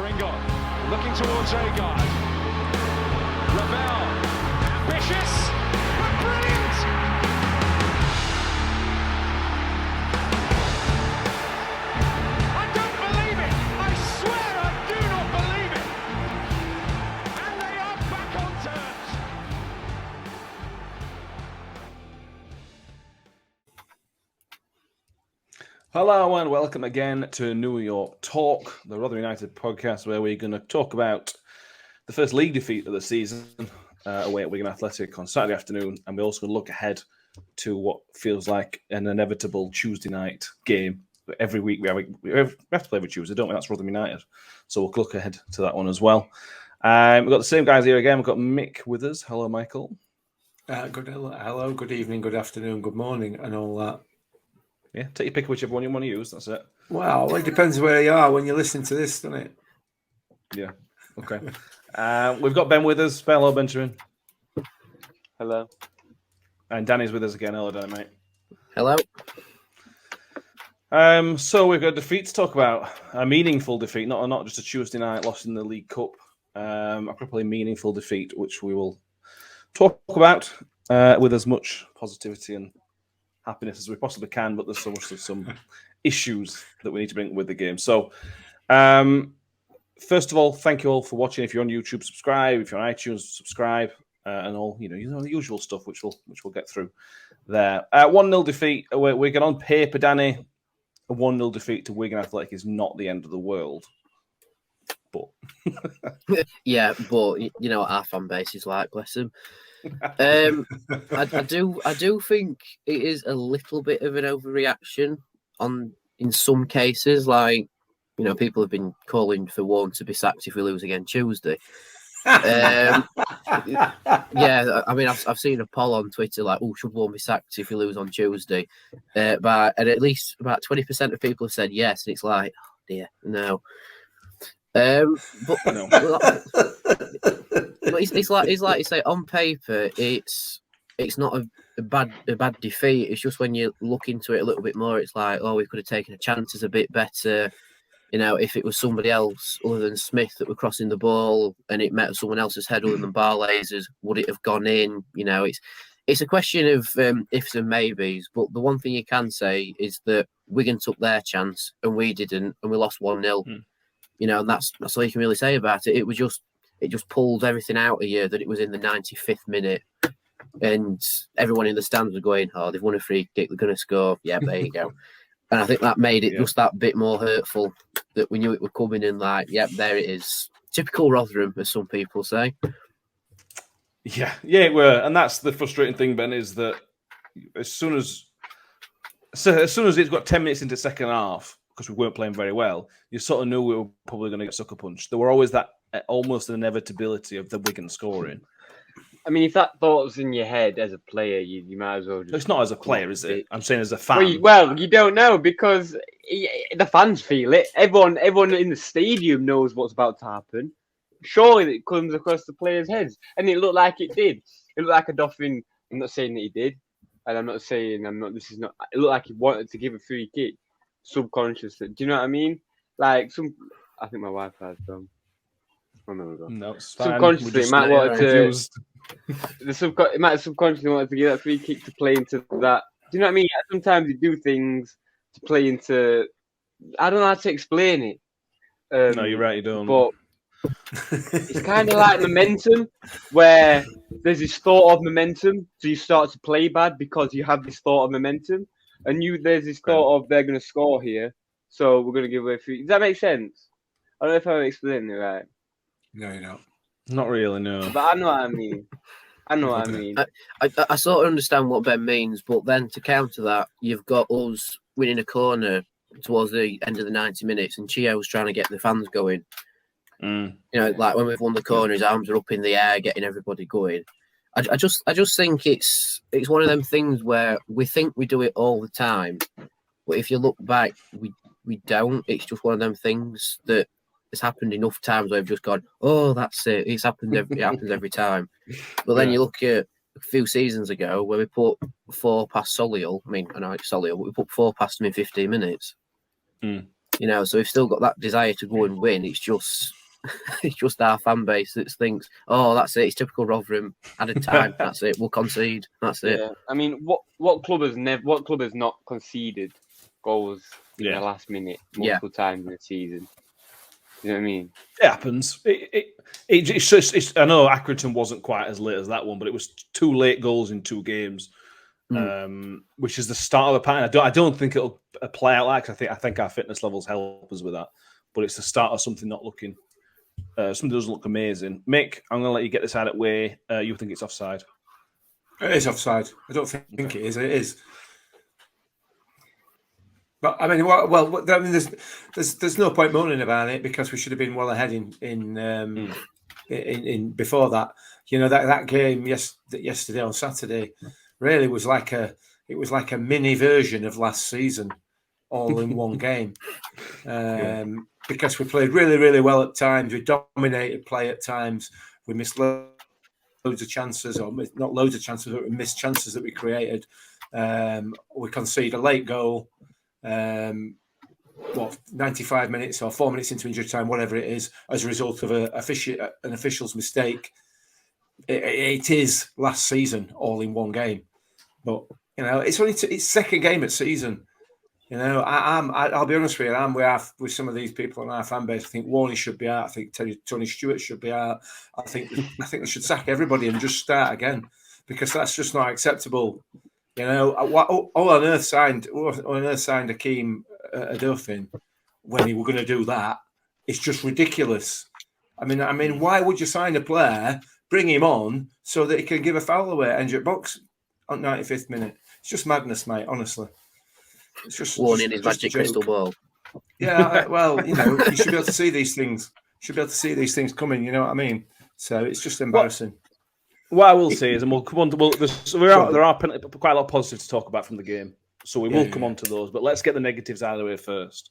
Pringle looking towards Agard. Ravel, ambitious, but brilliant! I don't believe it! I swear I do not believe it! And they are back on terms! Hello and welcome again to New York Talk, the Rotherham United podcast, where we're going to talk about the first league defeat of the season away at Wigan Athletic on Saturday afternoon, and we're also going to look ahead to what feels like an inevitable Tuesday night game. Every week we have to play every Tuesday, don't we? That's Rotherham United, so we'll look ahead to that one as well. We've got the same guys here again. We've got Mick with us. Hello, Michael. Hello, good evening, good afternoon, good morning, and all that. Yeah, take your pick of whichever one you want to use. That's it. Well, it depends where you are when you listen to this, doesn't it? Yeah. Okay. We've got Ben with us. Hello, Benjamin. Hello. And Danny's with us again. Hello, Danny, mate. Hello. So we've got a defeat to talk about. A meaningful defeat, not just a Tuesday night loss in the League Cup. A properly meaningful defeat, which we will talk about with as much positivity and happiness as we possibly can, but there's so much of some issues that we need to bring with the game. So, first of all, thank you all for watching. If you're on YouTube, subscribe. If you're on iTunes, subscribe, and all the usual stuff, which we'll get through there. 1-0 defeat. We're going on paper, Danny. A 1-0 defeat to Wigan Athletic is not the end of the world, but yeah, but our fan base is like, bless them. I do think it is a little bit of an overreaction in some cases. Like, people have been calling for Warren to be sacked if we lose again Tuesday. Yeah, I mean, I've seen a poll on Twitter like, "Oh, should Warren be sacked if we lose on Tuesday?" And at least about 20% of people have said yes, and it's like, oh dear, no. But no. But it's like you say, on paper, it's not a bad defeat. It's just when you look into it a little bit more, it's like, oh, we could have taken a chances a bit better. If it was somebody else other than Smith that were crossing the ball and it met someone else's head other than Barley's, would it have gone in? It's a question of ifs and maybes. But the one thing you can say is that Wigan took their chance and we didn't, and we lost 1-0. And that's all you can really say about it. It just pulled everything out of you that it was in the 95th minute, and everyone in the stands were going, "Oh, they've won a free kick, they're going to score." Yeah, there you go. And I think that made it just that bit more hurtful, that we knew it would come in and like, yep, there it is. Typical Rotherham, as some people say. Yeah, it were, and that's the frustrating thing, Ben, is that as soon as it's got 10 minutes into the second half, because we weren't playing very well, you sort of knew we were probably going to get sucker punched. There were always that almost an inevitability of the Wigan scoring. I mean, if that thought was in your head as a player, you might as well just... It's not as a player, is it? I'm saying as a fan. Well, you don't know, because the fans feel it. Everyone in the stadium knows what's about to happen. Surely it comes across the players' heads. And it looked like it did. It looked like a Doffin. I'm not saying that he did. And I'm not saying this is not... It looked like he wanted to give a free kick subconsciously. Do you know what I mean? Like, I think my Wi-Fi's gone. Oh, no, it's fine. Subconsciously, it might want to... It might have subconsciously wanted to give that free kick to play into that. Do you know what I mean? Sometimes you do things to play into... I don't know how to explain it. No, you're right, you don't. But it's kind of like momentum, where there's this thought of momentum, so you start to play bad because you have this thought of momentum, and there's this thought of they're going to score here, so we're going to give away free. Does that make sense? I don't know if I'm explaining it right. No, you don't. Not really, no. But I know what I mean. I sort of understand what Ben means, but then to counter that, you've got us winning a corner towards the end of the 90 minutes, and Chio's trying to get the fans going. Like when we've won the corner, his arms are up in the air, getting everybody going. I just think it's one of them things where we think we do it all the time, but if you look back, we don't. It's just one of them things that has happened enough times where we've just gone, oh, that's it. It happens every time. But then you look at a few seasons ago where we put 4 past Solihull. I mean, I know it's Solihull, but we put 4 past him in 15 minutes. You know, so we've still got that desire to go and win. It's just it's just our fan base that thinks, oh, that's it. It's typical Rotherham. Added time. That's it. We'll concede. That's it. Yeah, I mean, what club has not conceded goals in the last minute multiple times in the season? You know what I mean? It happens. It's just. I know Accrington wasn't quite as late as that one, but it was 2 late goals in 2 games, which is the start of a pattern. I don't think it'll play out like. I think our fitness levels help us with that, but it's the start of something not looking. Something doesn't look amazing. Mick, I'm going to let you get this out of the way. You think it's offside? It is offside. I don't think it is. It is. But I mean, well, I mean, there's no point moaning about it because we should have been well ahead in before that. You know, that game yesterday on Saturday really was like a mini version of last season, all in one game. Because we played really, really well at times. We dominated play at times. We missed loads of chances, or not loads of chances, but we missed chances that we created. We conceded a late goal. 95 minutes or 4 minutes into injury time, whatever it is, as a result of an official's mistake. It is last season, all in one game. But you know, it's only it's second game at season. You know, I'll be honest with you. I'm with some of these people in our fan base. I think Warney should be out. I think Tony Stewart should be out. I think they should sack everybody and just start again, because that's just not acceptable. You know, all on earth signed Akeem Adofin when he were going to do that. It's just ridiculous. I mean, why would you sign a player, bring him on so that he can give a foul away at Endrick box on 95th minute? It's just madness, mate. Honestly. It's just Warning his magic crystal ball. Yeah, well, you know, you should be able to see these things. You should be able to see these things coming. You know what I mean? So it's just embarrassing. What I will say is, and we'll come on to there are quite a lot of positives to talk about from the game, so we will come on to those. But let's get the negatives out of the way first.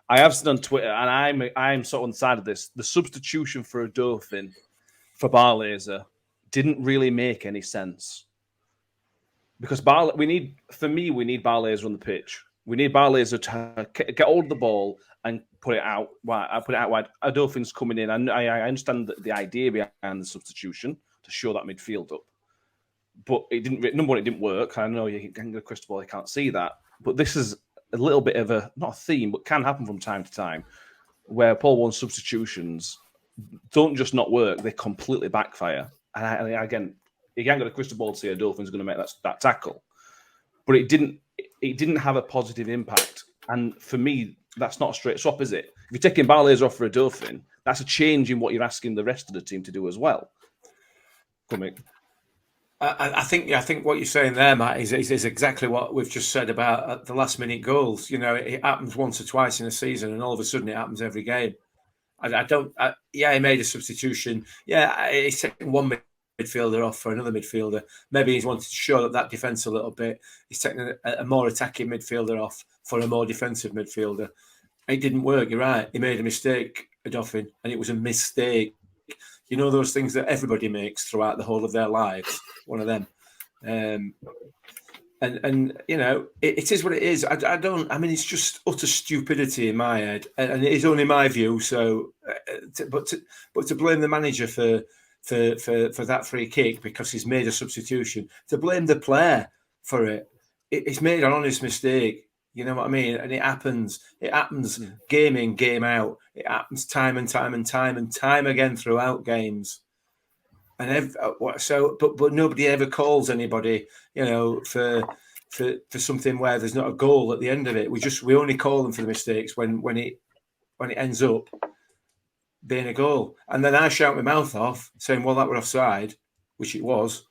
I have said on Twitter, and I'm sort of on the side of this. The substitution for Adofin for Barlaser didn't really make any sense, because we need Barlaser on the pitch. We need Barlaser to get hold of the ball and put it out wide. Adofin's coming in. I understand the idea behind the substitution to show that midfield up, but it didn't. Number one, it didn't work. I know you can get a crystal ball, you can't see that, but this is a little bit of not a theme, but can happen from time to time, where Paul Warne's substitutions don't just not work; they completely backfire. And again, you can't get a crystal ball to say Adofin's going to make that tackle, but it didn't have a positive impact. And for me, that's not a straight swap, is it? If you're taking Barlaser off for Adofin, that's a change in what you're asking the rest of the team to do as well. I think what you're saying there, Matt, is exactly what we've just said about the last minute goals. You know, it happens once or twice in a season, and all of a sudden it happens every game. He made a substitution. Yeah, he's taking one midfielder off for another midfielder. Maybe he's wanted to show that defence a little bit. He's taking a more attacking midfielder off for a more defensive midfielder. It didn't work. You're right. He made a mistake, Adofin, and it was a mistake. You know, those things that everybody makes throughout the whole of their lives. One of them. And you know, it is what it is. I mean, it's just utter stupidity in my head, and it is only my view. So, but to blame the manager for that free kick because he's made a substitution, to blame the player for it's made an honest mistake. You know what I mean? And it happens. It happens game in, game out. It happens time and time again throughout games. And but nobody ever calls anybody, you know, for something where there's not a goal at the end of it. We only call them for the mistakes when it ends up being a goal. And then I shout my mouth off saying, well, that were offside, which it was.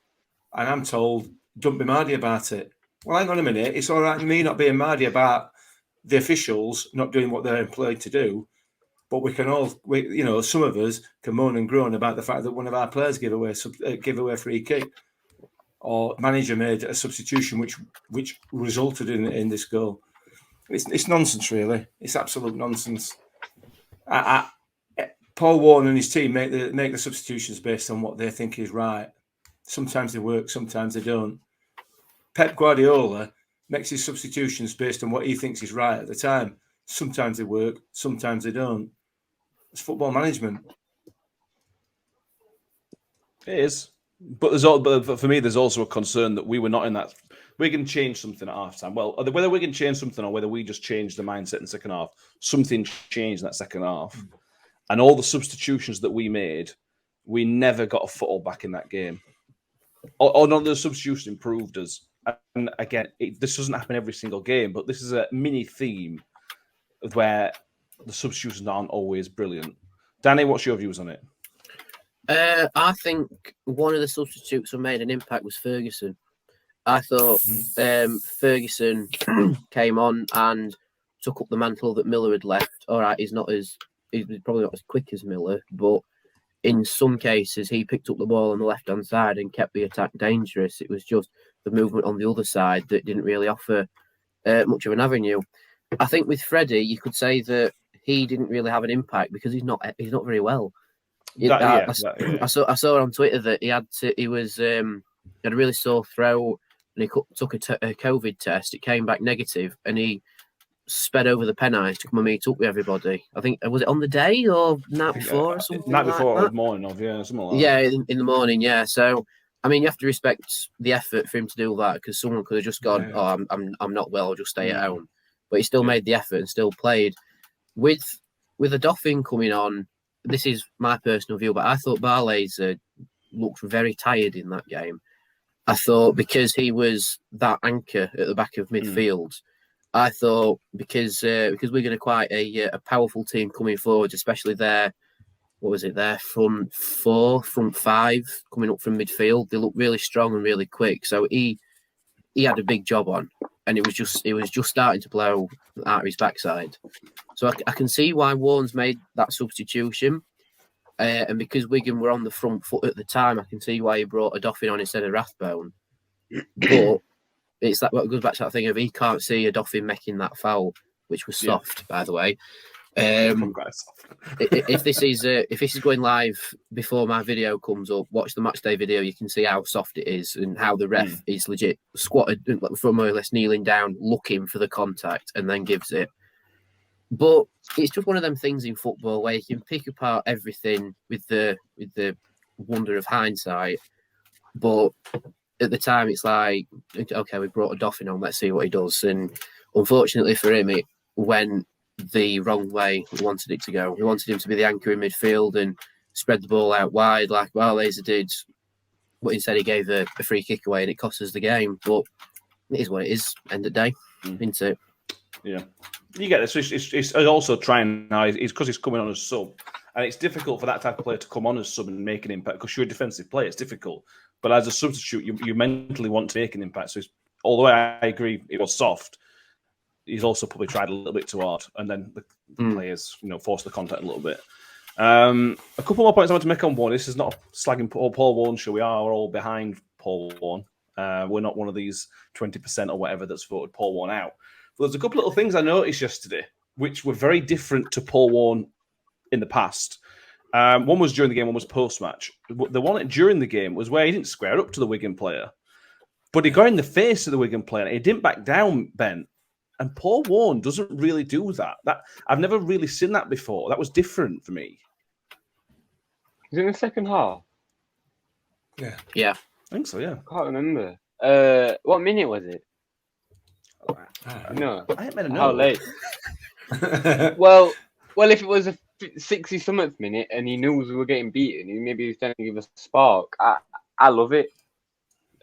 And I'm told, don't be mardy about it. Well, hang on a minute. It's all right with me not being mardy about the officials not doing what they're employed to do. But we can all, you know, some of us can moan and groan about the fact that one of our players give away a free kick, or manager made a substitution which resulted in this goal. It's nonsense, really. It's absolute nonsense. Paul Warne and his team make the substitutions based on what they think is right. Sometimes they work, sometimes they don't. Pep Guardiola makes his substitutions based on what he thinks is right at the time. Sometimes they work, sometimes they don't. It's football management. It is. But for me, there's also a concern that we were not in that. Wigan changed something at half-time. Well, whether Wigan changed something or whether we just changed the mindset in the second half, something changed in that second half. And all the substitutions that we made, we never got a foothold back in that game. Or none of the substitutions improved us. And again, this doesn't happen every single game, but this is a mini theme of where the substitutions aren't always brilliant. Danny, what's your views on it? I think one of the substitutes who made an impact was Ferguson. I thought Ferguson came on and took up the mantle that Miller had left. All right, he's probably not as quick as Miller, but in some cases he picked up the ball on the left-hand side and kept the attack dangerous. It was just the movement on the other side that didn't really offer much of an avenue. I think with Freddie, you could say that he didn't really have an impact because he's not very well. I saw on Twitter that he had a really sore throat and he took a COVID test. It came back negative and he sped over the Pennines to come and meet up with everybody. I think, was it on the day or night before or something? Night before like or morning of, yeah, something like that. Yeah, in the morning, yeah. So, I mean, you have to respect the effort for him to do that because someone could have just gone, "Oh, I'm not well. I'll just stay at home." But he still made the effort and still played. With a Dauphin coming on, this is my personal view, but I thought Barlaser looked very tired in that game. I thought because he was that anchor at the back of midfield, I thought because we're going to quite a powerful team coming forward, especially their front four, front five coming up from midfield. They look really strong and really quick. So he had a big job on, and it was just starting to blow out of his backside. So I can see why Warren's made that substitution. And because Wigan were on the front foot at the time, I can see why he brought a Dauphin on instead of Rathbone. But it's that what goes back to that thing of he can't see a Dauphin making that foul, which was soft, by the way. If this is going live before my video comes up, watch the matchday video. You can see how soft it is and how the ref is legit squatted from more or less kneeling down, looking for the contact, and then gives it. But it's just one of them things in football where you can pick apart everything with the wonder of hindsight. But at the time, it's like, okay, we brought a Dauphin on, let's see what he does. And unfortunately for him, it went the wrong way we wanted it to go. We wanted him to be the anchor in midfield and spread the ball out wide like Barlaser did. But instead, he gave a free kick away and it cost us the game. But it is what it is, end of the day, isn't it? Yeah. You get this. It's also trying now. It's because he's coming on as sub, and it's difficult for that type of player to come on as sub and make an impact because you're a defensive player. It's difficult, but as a substitute, you mentally want to make an impact. So, although I agree it was soft, he's also probably tried a little bit too hard, and then the players, forced the contact a little bit. A couple more points I want to make on Warren. This is not a slagging Paul Warren show. We're all behind Paul Warren. We're not one of these 20% or whatever that's voted Paul Warren out. But there's a couple of little things I noticed yesterday which were very different to Paul Warren in the past. One was during the game, one was post-match. The one during the game was where he didn't square up to the Wigan player, but he got in the face of the Wigan player. He didn't back down, Ben. And Paul Warren doesn't really do that. I've never really seen that before. That was different for me. Was it in the second half? Yeah. I think so, yeah. I can't remember. What minute was it? No. I ain't meant to know. How late? well, if it was a 60-something minute and he knew we were getting beaten, maybe he was trying to give us a spark. I love it.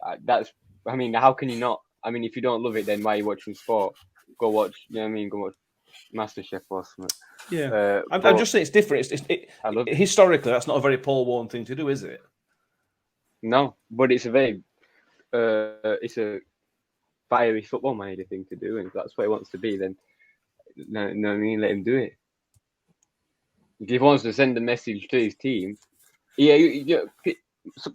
How can you not? If you don't love it, then why are you watching sport? Go watch, Go watch MasterChef or something. Yeah. I'm just saying it's different. I love it. Historically, that's not a very Paul Warren thing to do, is it? No, but it's a very, it's a fiery football manager thing to do, and if that's what he wants to be, then let him do it. If he wants to send a message to his team,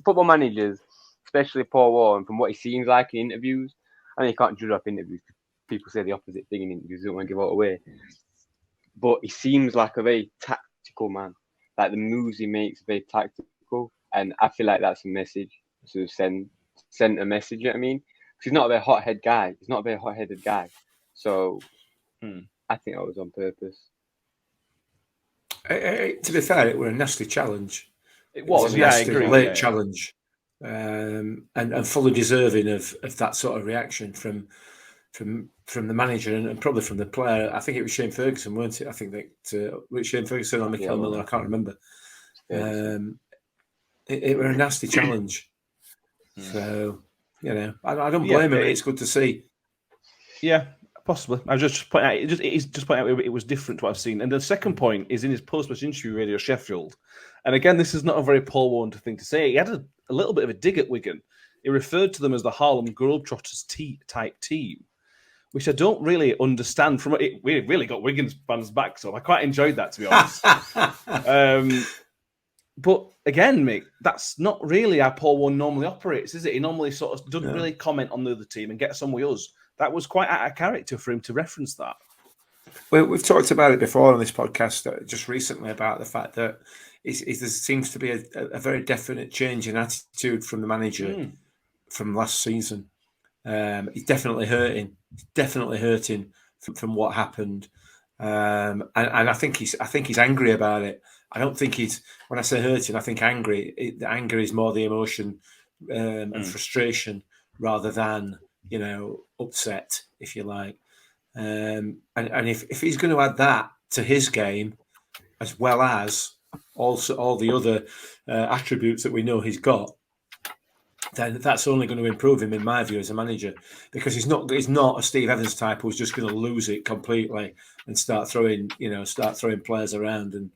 football managers, especially Paul Warren, from what he seems like in interviews, you can't judge up interviews. People say the opposite thing in interviews, don't want to give it away. But he seems like a very tactical man. Like the moves he makes are very tactical, and I feel like that's a message to send a message. You know what I mean? He's not a very hot-headed guy. So I think that was on purpose. To be fair, it was a nasty challenge. It was, a yeah, I nasty, agree. late Yeah. challenge, and fully deserving of that sort of reaction from the manager and probably from the player. I think it was Shane Ferguson, weren't it? I think that was Shane Ferguson or Mikel Miller. I can't remember. It was a nasty challenge. So, I don't blame him. It's good to see. Yeah, possibly. I was just pointing out. It's just pointing out it was different to what I've seen. And the second point is in his post-match interview, Radio Sheffield. And again, this is not a very Paul Warner thing to say. He had a little bit of a dig at Wigan. He referred to them as the Harlem Globetrotters type team, which I don't really understand. We really got Wigan's fans back, so I quite enjoyed that, to be honest. But again, mate, that's not really how Paul Warner normally operates, is it? He normally sort of doesn't really comment on the other team and gets on with us. That was quite out of character for him to reference that. Well, we've talked about it before on this podcast just recently about the fact that there seems to be a very definite change in attitude from the manager from last season. He's definitely hurting. He's definitely hurting from what happened, and I think he's angry about it. I don't think he's. When I say hurting, I think angry. The anger is more the emotion and frustration rather than upset, if you like. And if he's going to add that to his game, as well as also all the other attributes that we know he's got, then that's only going to improve him, in my view, as a manager, because he's not a Steve Evans type who's just going to lose it completely and start throwing players around and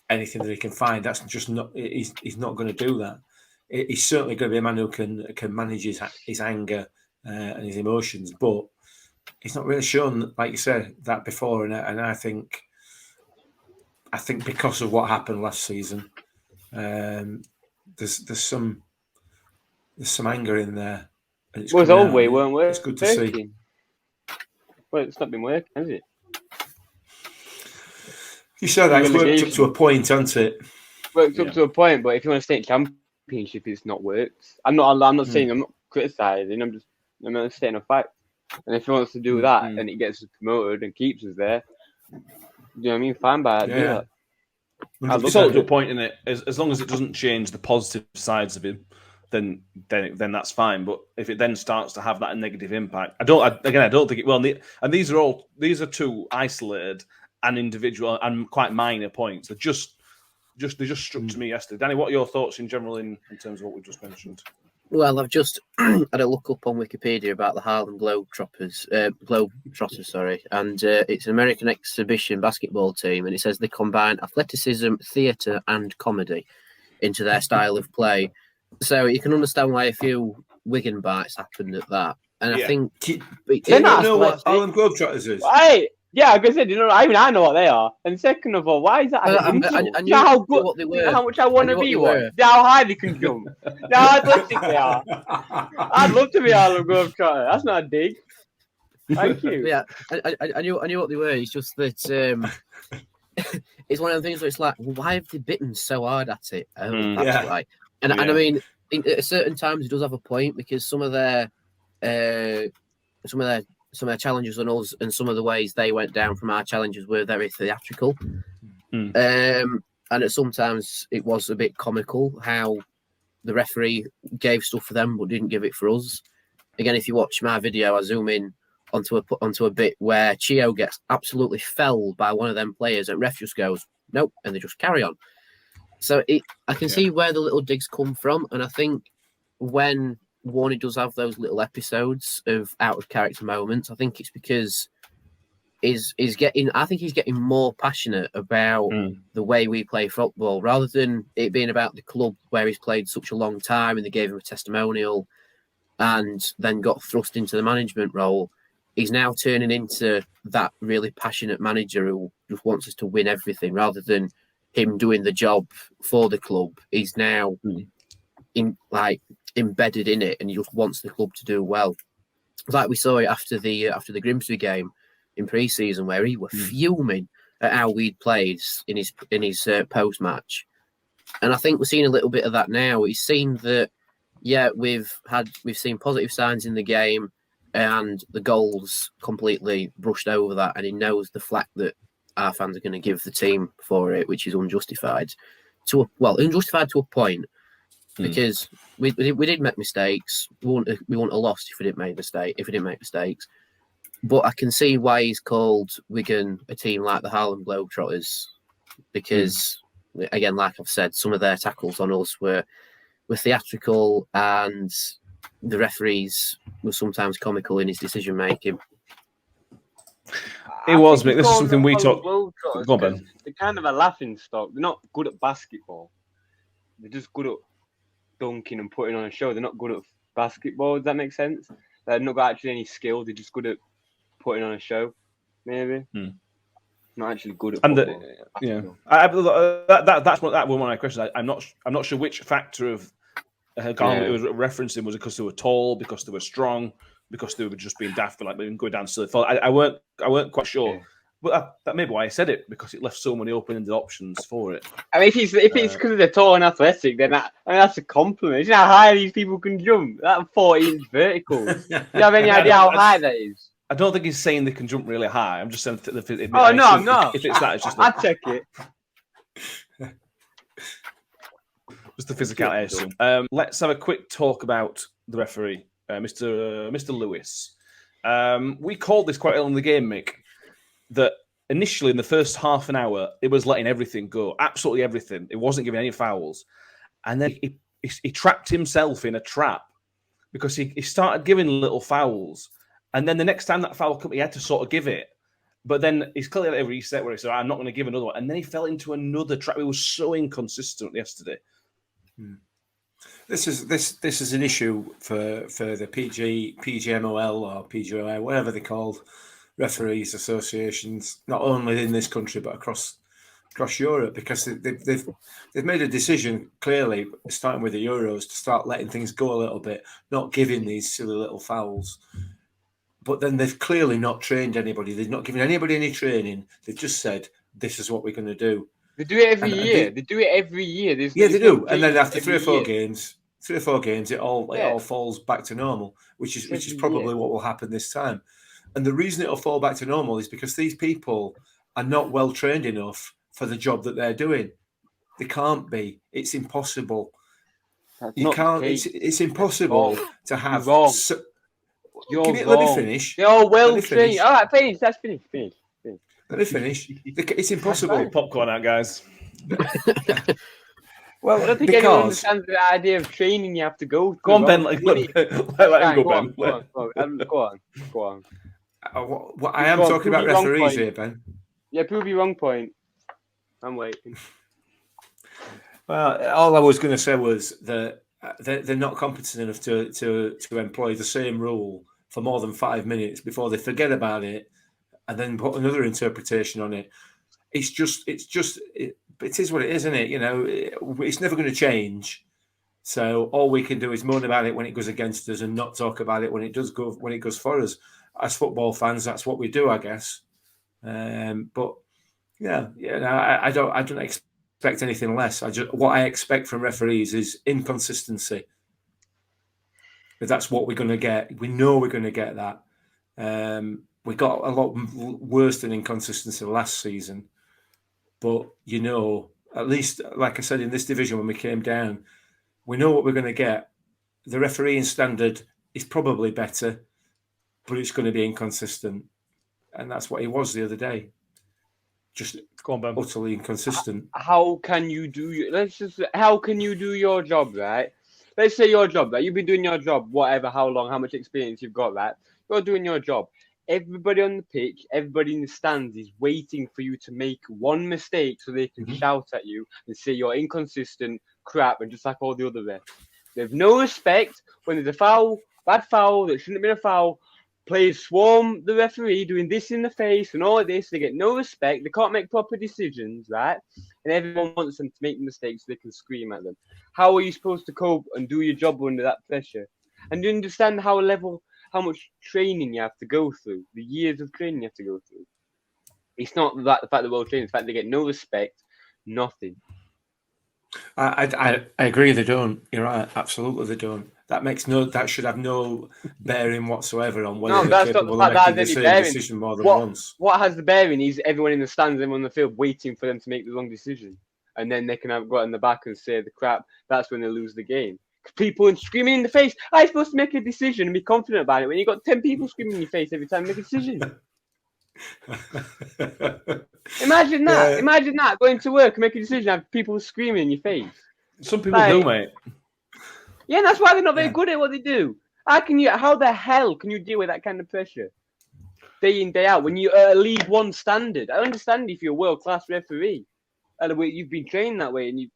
anything that he can find. That's just not. He's not going to do that. He's certainly going to be a man who can manage his anger and his emotions, but he's not really shown, like you said, that before. And I think because of what happened last season, there's some anger in there. And Well, his way weren't working. It's good to see. Well, it's not been working, has it? You said that it's worked up to a point, hasn't it? Worked up to a point, but if you want to stay in Championship, it's not worked. I'm not saying, I'm not criticising. I'm just stating a fact. And if he wants to do that and it gets us promoted and keeps us there, you know what I mean? Fine by do that. It's all to a point in it. As long as it doesn't change the positive sides of him, then that's fine. But if it then starts to have that negative impact, I don't think it will. And these are two isolated and individual and quite minor points. They just struck to me yesterday. Danny, what are your thoughts in general in terms of what we've just mentioned? Well, I've just had a look up on Wikipedia about the Harlem Globetrotters, and it's an American exhibition basketball team, and it says they combine athleticism, theatre, and comedy into their style of play. So you can understand why a few Wigan bites happened at that. And I think they don't know what Harlem Globetrotters is. Hey, yeah, like I said, I know what they are. And second of all, why is that? I knew how good, what they were. How much I want to be one. How high they can jump. How athletic they are. I'd love to be Harlem Globetrotter. That's not a dig. Thank you. Yeah, I knew what they were. It's just that it's one of the things where it's like, well, why have they bitten so hard at it? That's right. And I mean, at certain times, it does have a point because some of their challenges on us and some of the ways they went down from our challenges were very theatrical. And sometimes it was a bit comical how the referee gave stuff for them but didn't give it for us. Again, if you watch my video, I zoom in onto a bit where Chio gets absolutely felled by one of them players and ref just goes, nope, and they just carry on. So I can see where the little digs come from, and I think when Warney does have those little episodes of out of character moments, I think it's because he's getting more passionate about the way we play football rather than it being about the club where he's played such a long time and they gave him a testimonial and then got thrust into the management role. He's now turning into that really passionate manager who just wants us to win everything rather than him doing the job for the club. He's now embedded in it and he just wants the club to do well. Like we saw it after the Grimsby game in pre-season where he was fuming at how we'd played in his post-match. And I think we're seeing a little bit of that now. He's seen that, we've seen positive signs in the game. and the goals completely brushed over that, and he knows the flack that our fans are going to give the team for it, which is unjustified. Unjustified to a point, because we did make mistakes. We wouldn't have lost if we didn't make mistakes. But I can see why he's called Wigan a team like the Harlem Globetrotters, because again, like I've said, some of their tackles on us were theatrical, and the referees were sometimes comical in his decision making. It was, Mick. This is something we talk. Go on, Ben. They're kind of a laughing stock. They're not good at basketball. They're just good at dunking and putting on a show. They're not good at basketball. Does that make sense? They're not got actually any skill. They're just good at putting on a show. Maybe. Not actually good at football. That's one of my questions. I'm not sure which factor of Garland it was referencing. Was it because they were tall, because they were strong, because they were just being daft, like going down silly fall? I weren't quite sure. But that may be why I said it, because it left so many open-ended options for it. I mean, if it's because they're tall and athletic, then that's a compliment. You know how high these people can jump? That 14 vertical. Do you have any idea how high that is? I don't think he's saying they can jump really high. I'm just saying. I'm not. If it's that, it's just. I'll check it. Just the physicality. Let's have a quick talk about the referee, Mr. Lewis. We called this quite early in the game, Mick, that initially in the first half an hour, it was letting everything go, absolutely everything. It wasn't giving any fouls. And then he trapped himself in a trap, because he started giving little fouls. And then the next time that foul came, he had to sort of give it. But then he's clearly at a reset where he said, I'm not going to give another one. And then he fell into another trap. He was so inconsistent yesterday. This is an issue for the PGMOL or PGOI, whatever they're called, referees associations, not only in this country but across Europe, because they've made a decision, clearly starting with the Euros, to start letting things go a little bit, not giving these silly little fouls. But then they've clearly not trained anybody. They've not given anybody any training. They've just said, this is what we're going to do. They do it every year. They do it every year. They do. And then after three or four games, it all falls back to normal, which is probably what will happen this time. And the reason it'll fall back to normal is because these people are not well trained enough for the job that they're doing. They can't be. It's impossible. It's impossible to have. Let me finish. You're well trained. All right, finish. That's finished. Let me finish. It's impossible. Popcorn out, guys. Well, I don't think anyone understands the idea of training you have to go through. Go on, Ben. Let him go, Ben. Go on. I am talking about referees here, Ben. Yeah, prove your wrong point. I'm waiting. Well, all I was going to say was that they're not competent enough to employ the same rule for more than 5 minutes before they forget about it and then put another interpretation on it. It is what it is, isn't it? You know, it's never going to change. So all we can do is moan about it when it goes against us and not talk about it when it goes for us. As football fans, that's what we do, I guess. But I don't expect anything less. What I expect from referees is inconsistency. But that's what we're going to get. We know we're going to get that. We got a lot worse than inconsistency last season. But, at least, like I said, in this division when we came down, we know what we're going to get. The refereeing standard is probably better, but it's going to be inconsistent. And that's what he was the other day. Just utterly inconsistent. How can you do your job, right? Let's say your job, right? You've been doing your job, whatever, how long, how much experience you've got, right? You're doing your job. Everybody on the pitch, everybody in the stands is waiting for you to make one mistake so they can shout at you and say you're inconsistent, crap, and just like all the other refs. They have no respect when there's a foul, bad foul that shouldn't have been a foul. Players swarm the referee doing this in the face and all of this. They get no respect. They can't make proper decisions, right? And everyone wants them to make mistakes so they can scream at them. How are you supposed to cope and do your job under that pressure? And do you understand how much training you have to go through, the years of training you have to go through? It's not that the fact they're well trained, it's the fact they get no respect, nothing. I agree they don't. You're right. Absolutely they don't. That should have no bearing whatsoever on whether No, they're that's not capable the of fact that making has the any same bearing. decision more than once. What has the bearing is everyone in the stands, everyone on the field, waiting for them to make the wrong decision, and then they can go out in the back and say the crap. That's when they lose the game. People screaming in the face. I'm supposed to make a decision and be confident about it. When you got 10 people screaming in your face every time you make a decision. Imagine that. Yeah. Imagine that. Going to work and make a decision and have people screaming in your face. Some people do, mate. Yeah, that's why they're not very Yeah. good at what they do. How the hell can you deal with that kind of pressure? Day in, day out, when you're a League One standard. I understand if you're a world-class referee, and you've been trained that way and you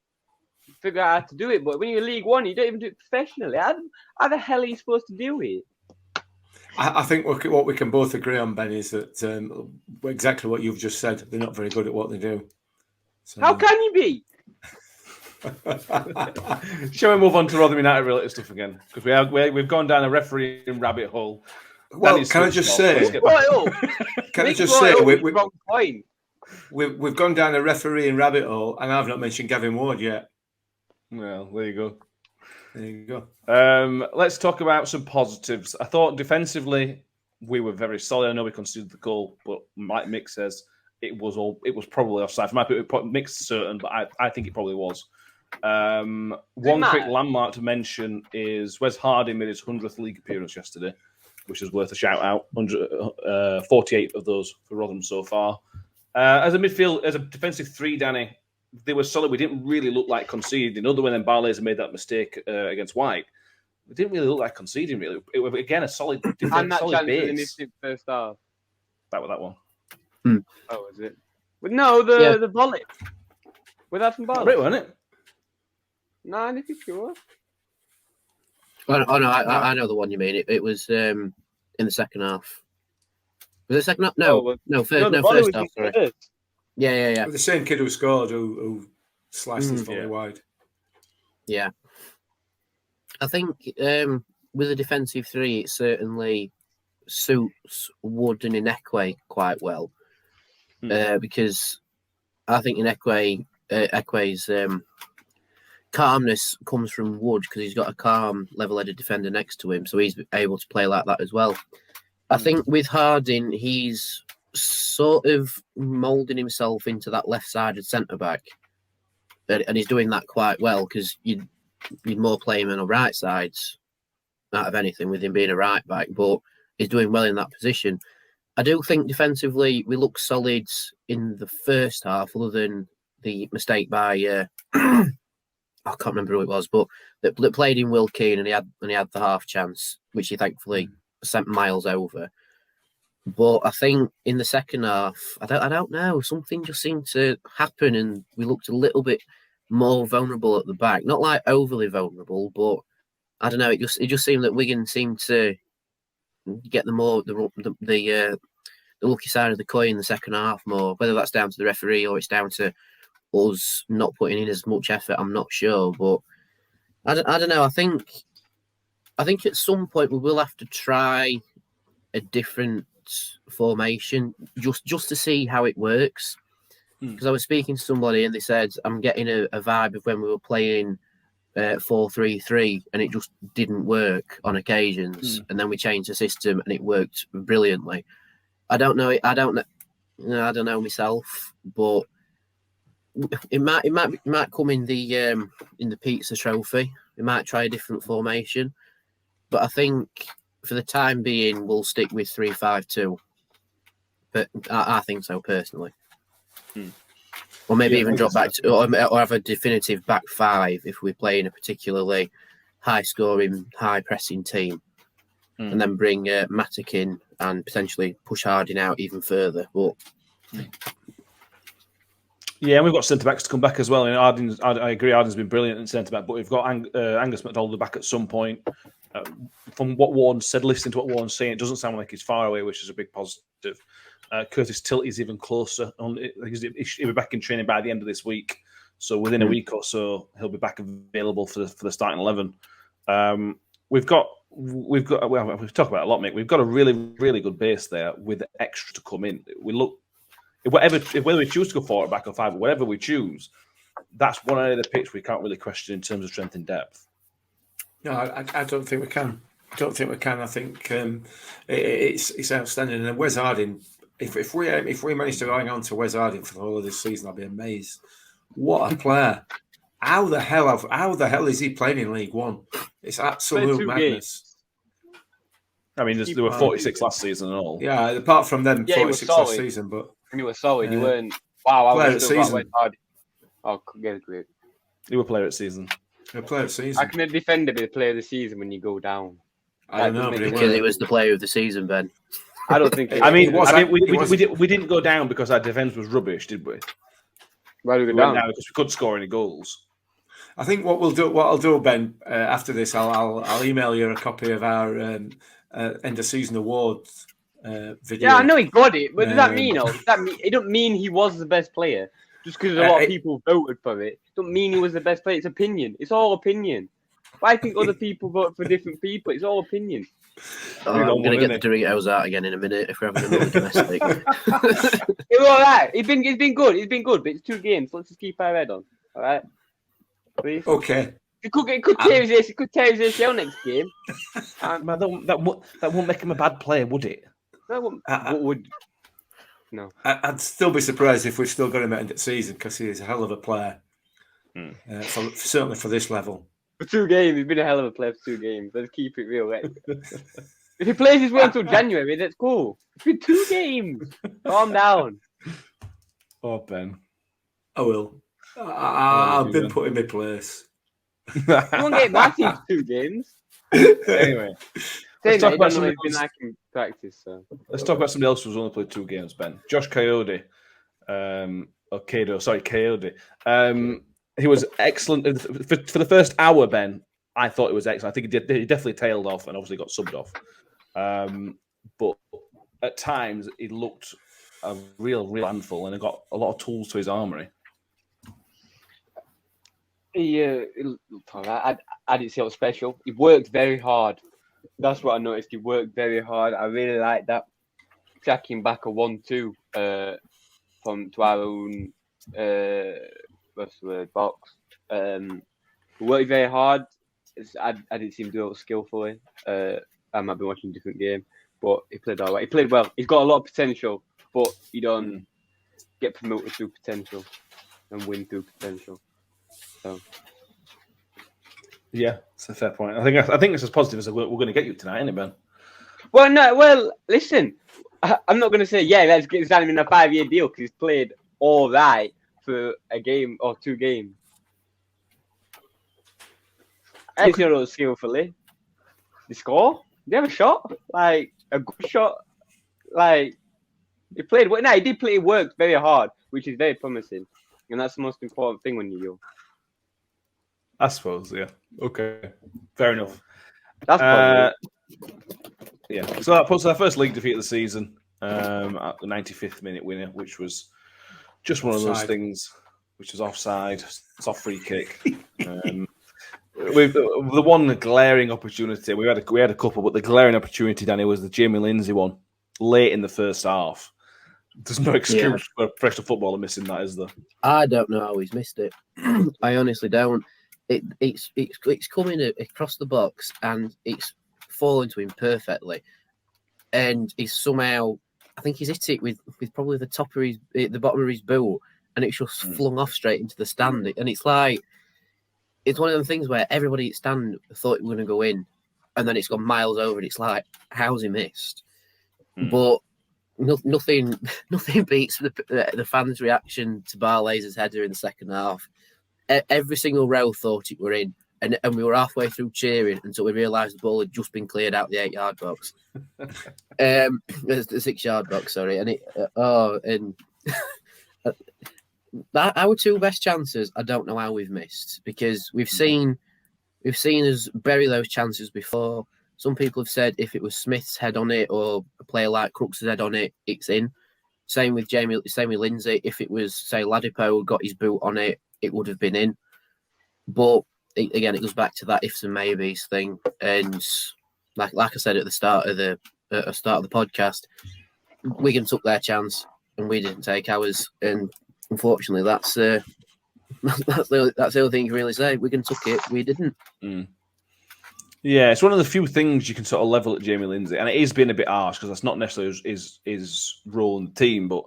figure out how to do it, but when you're League One, you don't even do it professionally. How the hell are you supposed to deal with it? I think what we can both agree on, Ben, is that exactly what you've just said. They're not very good at what they do. So. How can you be? Shall we move on to Rotherham United related stuff again? Because we've gone down a refereeing rabbit hole. Well, can I just say? We've gone down a refereeing rabbit hole, and I've not mentioned Gavin Ward yet. Well, there you go. There you go. Let's talk about some positives. I thought defensively we were very solid. I know we conceded the goal, but like Mick says, it was probably offside. For my opinion, Mick's certain, but I think it probably was. One quick landmark to mention is Wes Harding made his 100th league appearance yesterday, which is worth a shout out. 48 of those for Rotherham so far. As a defensive three, Danny, they were solid. We didn't really look like conceding. Other than Barley's made that mistake against White, we didn't really look like conceding. Really, it was again a solid defense, and that solid chance base. in the first half. That was that one. Oh, was it? But no, the volley. Was that from Barley? Great, wasn't it? No, I'm not sure. Oh no, I know the one you mean. It was in the second half. Was it second half? No, first half. Sorry. Yeah. The same kid who scored who sliced his volley wide. Yeah. I think with a defensive three, it certainly suits Wood and Inekwe quite well. Because I think Ekwe's calmness comes from Wood because he's got a calm, level-headed defender next to him, so he's able to play like that as well. I think with Harding, he's sort of moulding himself into that left-sided centre-back, and he's doing that quite well because you'd more play him on the right sides out of anything with him being a right-back, but he's doing well in that position. I do think defensively we look solid in the first half, other than the mistake by I can't remember who it was, but that played in Will Keane and he had the half chance, which he thankfully sent miles over. But I think in the second half, I don't know, something just seemed to happen and we looked a little bit more vulnerable at the back. Not like overly vulnerable, but I don't know. It just seemed that Wigan seemed to get the lucky side of the coin in the second half more. Whether that's down to the referee or it's down to us not putting in as much effort, I'm not sure. But I don't know. I think at some point we will have to try a different formation just to see how it works. Because I was speaking to somebody and they said I'm getting a vibe of when we were playing 4-3-3 and it just didn't work on occasions, and then we changed the system and it worked brilliantly. I don't know myself, but it might come in the pizza trophy. We might try a different formation, but I think for the time being we'll stick with 3-5-2. But I think so personally. Or maybe even drop back to, or have a definitive back five if we play in a particularly high-scoring, high-pressing team, and then bring Matic in and potentially push Harding out even further. But yeah, and we've got centre-backs to come back as well. And I agree, Harding's been brilliant in centre-back, but we've got Angus McDonald back at some point. From what Warren said, listening to what Warren's saying, it doesn't sound like he's far away, which is a big positive. Curtis Tilt is even closer. He'll be back in training by the end of this week. So within a week or so, he'll be back available for the starting 11. We've talked about it a lot, Mick. We've got a really, really good base there with extra to come in. Whether we choose to go forward, back or five, whatever we choose, that's one area of the pitch we can't really question in terms of strength and depth. No, I don't think we can. I don't think we can. I think it's outstanding. And Wes Harding, if we manage to hang on to Wes Harding for the whole of this season, I'll be amazed. What a player! How the hell is he playing in League One? It's absolute madness. I mean, there were 46 last season and all. Yeah, apart from them, 46 last season, but he was solid. You weren't. Wow, player of season. Oh, get great. You were player of season. A player of season. I can defend a bit of player of the season when you go down. I don't know, because it was the player of the season, Ben. I don't think. We didn't go down because our defence was rubbish, did we? Why did we go down? Because we couldn't score any goals. I think what I'll do, Ben, after this, I'll email you a copy of our end of season awards video. Yeah, I know he got it, but does that mean? It don't mean he was the best player just because a lot of people voted for it. Don't mean he was the best player. It's opinion. It's all opinion. Why think other people vote for different people? It's all opinion. I'm going to get the Doritos out again in a minute if we're having another domestic. It was all right. He's been good. He's been good, but it's 2 games. Let's just keep our head on. All right, please. Okay. It could tear his ACL next game. That won't make him a bad player, would it? That would. No. I'd still be surprised if we've still got him at end of season because he is a hell of a player. Certainly for this level. For 2 games, he's been a hell of a player for 2 games. Let's keep it real. Right? If he plays his way until January, that's cool. It's been 2 games. Calm down. Oh, Ben. I will. I've been put in my place. You won't get my team for 2 games. Anyway. Let's talk about somebody been like in practice. So. Let's talk about somebody else who's only played 2 games, Ben. Josh Coyote. Coyote. He was excellent for the first hour, Ben. I thought it was excellent. I think he definitely tailed off and obviously got subbed off. But at times, he looked a real handful and he got a lot of tools to his armoury. I didn't see what was special. He worked very hard. That's what I noticed. He worked very hard. I really like that. Tracking back a 1-2 to our own box. He worked very hard. I didn't see him do it skillfully. I might be watching a different game, but he played all right. He played well. He's got a lot of potential, but you don't get promoted through potential and win through potential. So. Yeah, it's a fair point. I think it's as positive as we're going to get you tonight, isn't it, Ben? Well, no. Well, listen, I'm not going to say let's get him in a 5-year deal because he's played all right for a game or 2 games. I don't know skillfully. They score. They have a shot, like a good shot. Like he played. No, he did play. He worked very hard, which is very promising, and that's the most important thing when you're young. I suppose, yeah. Okay, fair enough. That's probably yeah. So that puts our first league defeat of the season at the 95th minute winner, which was just one of those things, which is offside. It's off free kick. With the one glaring opportunity, we had a couple, but the glaring opportunity, Danny, was the Jamie Lindsay one late in the first half. There's no excuse for a professional footballer missing that, is there? I don't know how he's missed it. I honestly don't. It's coming across the box and it's fallen to him perfectly, and he's somehow, I think he's hit it with probably the bottom of his boot, and it's just flung off straight into the stand. And it's like, it's one of them things where everybody at stand thought it was going to go in, and then it's gone miles over, and it's like, how's he missed? But nothing beats the fans' reaction to Barley's header in the second half. Every single row thought it were in, and we were halfway through cheering until we realised the ball had just been cleared out the 8-yard box, the 6-yard box. Sorry, and our 2 best chances, I don't know how we've missed, because we've seen us bury those chances before. Some people have said if it was Smith's head on it or a player like Crooks' head on it, it's in. Same with Lindsay. If it was, say, Ladipo got his boot on it, it would have been in. But again, it goes back to that ifs and maybes thing. And like I said at the start of the podcast, Wigan took their chance and we didn't take ours. And unfortunately, that's the only thing you can really say. Wigan took it, we didn't. Yeah, it's one of the few things you can sort of level at Jamie Lindsay, and it is being a bit harsh because that's not necessarily his role in the team, but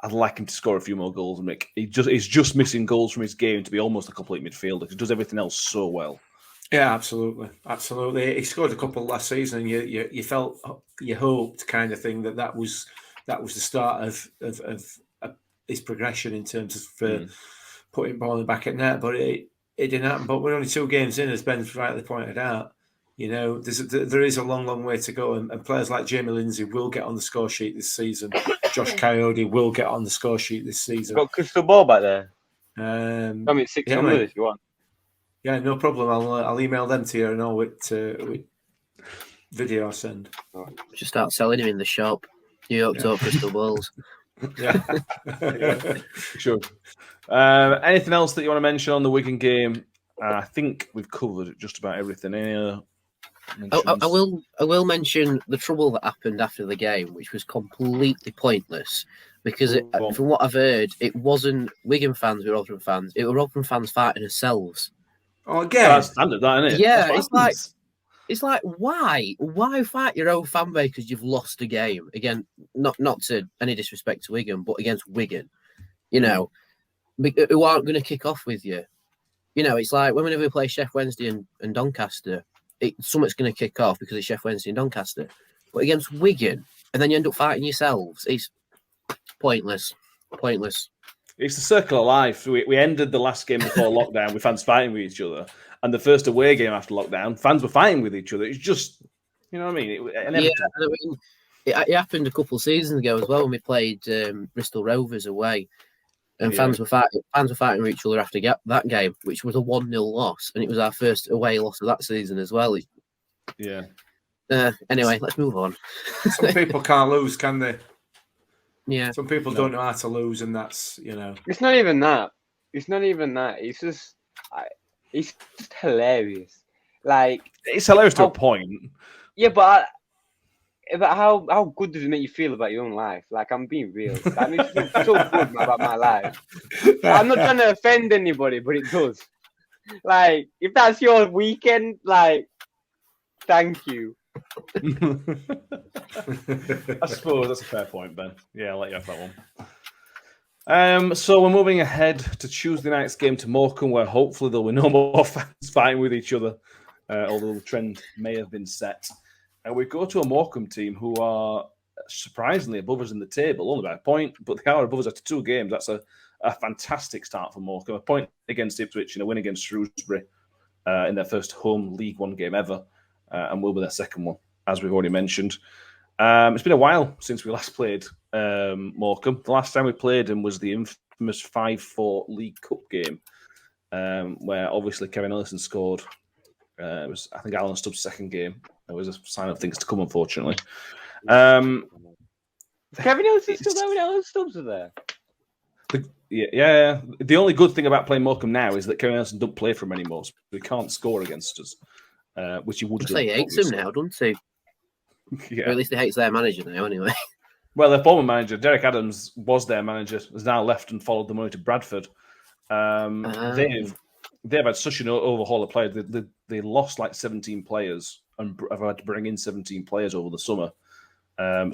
I'd like him to score a few more goals. And he's just missing goals from his game to be almost a complete midfielder. He does everything else so well. Yeah, absolutely. He scored a couple last season, and you felt, you hoped, kind of thing, that was the start of his progression in terms of putting ball in the back at net. But it didn't happen. But we're only 2 games in, as Ben's rightly pointed out. You know, there is a long way to go, and players like Jamie Lindsay will get on the score sheet this season. Josh Coyote will get on the score sheet this season. Got crystal ball back there. I mean, 600 if you want. Yeah, no problem. I'll email them to you and all with video I send. Just start selling him in the shop. New York Talk crystal balls. Yeah. Sure. Anything else that you want to mention on the Wigan game? I think we've covered just about everything here. I will mention the trouble that happened after the game, which was completely pointless. Because from what I've heard, it wasn't Wigan fans who were Rotherham fans. It were Rotherham fans fighting themselves. Oh, again, that's standard, that, isn't it? Yeah, it's like why fight your own fan base because you've lost a game again? Not to any disrespect to Wigan, but against Wigan, you know, who aren't going to kick off with you. You know, it's like whenever we play Sheff Wednesday and Doncaster, something's going to kick off because it's Sheff Wednesday and Doncaster. But against Wigan, and then you end up fighting yourselves. It's pointless. It's the circle of life. We ended the last game before lockdown with fans fighting with each other, and the first away game after lockdown, fans were fighting with each other. It's just, you know what I mean? It happened a couple of seasons ago as well when we played Bristol Rovers away, and fans were fighting with each other after that game, which was a 1-0 loss, and it was our first away loss of that season as well. Yeah. Anyway, let's move on. Some people can't lose, can they? Yeah. Some people don't know how to lose, and that's, you know. It's not even that. It's just hilarious. Like, it's hilarious to a point. Yeah, but how good does it make you feel about your own life? Like, I'm being real. That makes me feel so good about my life. I'm not trying to offend anybody, but it does. Like, if that's your weekend, like, thank you. I suppose that's a fair point, Ben. Yeah, I'll let you have that one. So we're moving ahead to Tuesday night's game to Morecambe, where hopefully there'll be no more fans fighting with each other, although the trend may have been set. And we go to a Morecambe team who are surprisingly above us in the table, only by a point, but they are above us after 2 games. That's a fantastic start for Morecambe. A point against Ipswich and a win against Shrewsbury in their first home League One game ever. And will be their second one, as we've already mentioned. It's been a while since we last played Morecambe. The last time we played him was the infamous 5-4 League Cup game, where obviously Kevin Ellison scored. It was, I think, Alan Stubbs' second game. It was a sign of things to come, unfortunately. Kevin Ellison still there when Alan Stubbs are there? Yeah. The only good thing about playing Morecambe now is that Kevin Ellison doesn't play for him anymore, so he can't score against us. Which he would do. He hates him now, doesn't he? Yeah. Or at least he hates their manager now, anyway. Well, their former manager, Derek Adams, was their manager, has now left and followed the money to Bradford. They've had such an overhaul of players. They lost like 17 players and have had to bring in 17 players over the summer.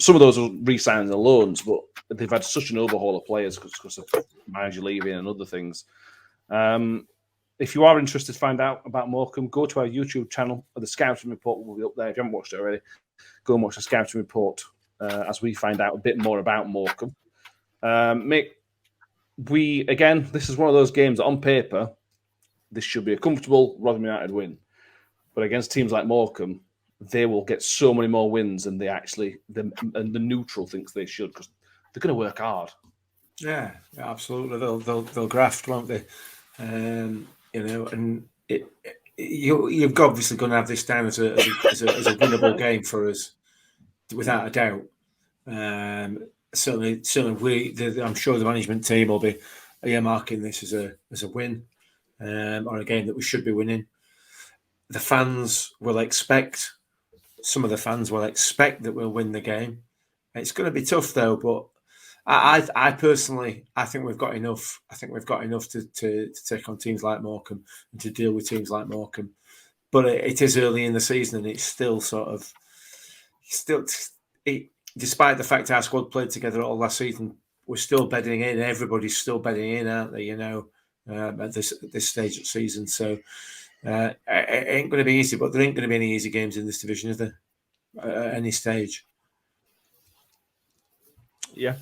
Some of those are re-signings and loans, but they've had such an overhaul of players because of manager leaving and other things. If you are interested to find out about Morecambe, go to our YouTube channel. The Scouting Report will be up there. If you haven't watched it already, go and watch the Scouting Report as we find out a bit more about Morecambe. Mick, this is one of those games that on paper, this should be a comfortable Rotherham United win. But against teams like Morecambe, they will get so many more wins than the neutral thinks they should, because they're going to work hard. Yeah, absolutely. They'll graft, won't they? And you're obviously going to have this down as a winnable game for us, without a doubt. Certainly, I'm sure the management team will be earmarking this as a win, or a game that we should be winning. The fans will expect. Some of the fans will expect that we'll win the game. It's going to be tough though, but I personally, I think we've got enough. I think we've got enough to take on teams like Morecambe and to deal with teams like Morecambe. but it is early in the season, and it's still despite the fact our squad played together all last season, we're still bedding in. Everybody's still bedding in, aren't they? At this stage of the season. So it ain't going to be easy, but there ain't going to be any easy games in this division, is there? At any stage. Yeah,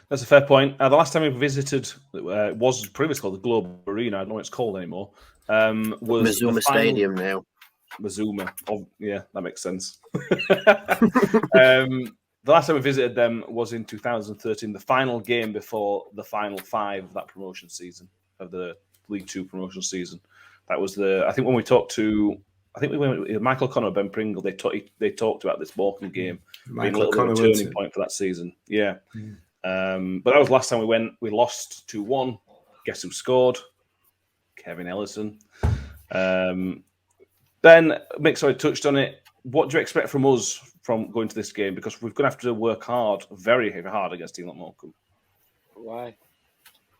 that's a fair point. The last time we visited was previously called the Globe Arena. I don't know what it's called anymore. Was Mazuma Stadium now. Mazuma. Oh, yeah, that makes sense. The last time we visited them was in 2013, the final game before the final 5 of that promotion season, of the League 2 promotion season. That was I think when we talked to, we went with Michael Connor and Ben Pringle, they talked about this Morecambe game being a little bit of a turning point for that season. Yeah. But that was the last time we went. We lost 2-1. Guess who scored? Kevin Ellison. Ben, Mick, sorry, touched on it. What do you expect from us from going to this game? Because we're going to have to work very hard against a team like Morecambe. Why?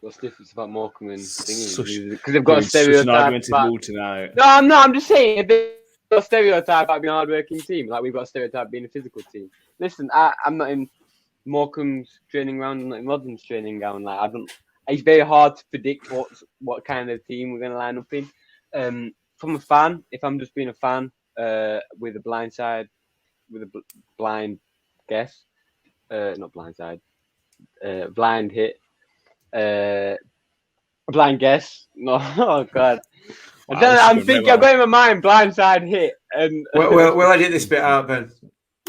What's the difference about Morecambe and Stingers? Because they've got a stereotype. Tonight. No, I'm not. I'm just saying they've got a stereotype about being a hard-working team. Like we've got a stereotype of being a physical team. Listen, I'm not in Morecambe's training ground. I'm not in Rotherham's training ground. Like I don't. It's very hard to predict what kind of team we're going to line up in. From a fan, if I'm just being a fan, with a blind guess, not blind side, blind hit, blind guess. No, oh god, I'm thinking. I've got in my mind blind side hit, and we'll edit this bit out, Ben.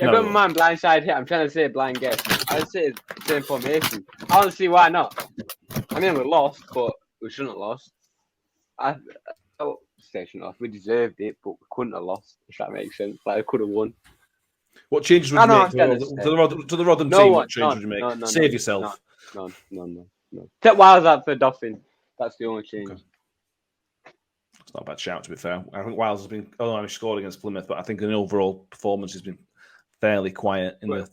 Yeah, I've got in my mind blind side hit. I'm trying to say blind guess. I'd say it's the same formation. I don't see why not. I mean, we lost, but we shouldn't have lost. Station off. We deserved it, but we couldn't have lost. If that makes sense, like we could have won. What changes would you make to the Rotherham team? What changes would you make? No, Save yourself. No. Take Wiles out for Doffin. That's the only change. Okay. It's not a bad shout, to be fair. I think Wiles has been. He scored against Plymouth, but I think in overall performance he's been fairly quiet in the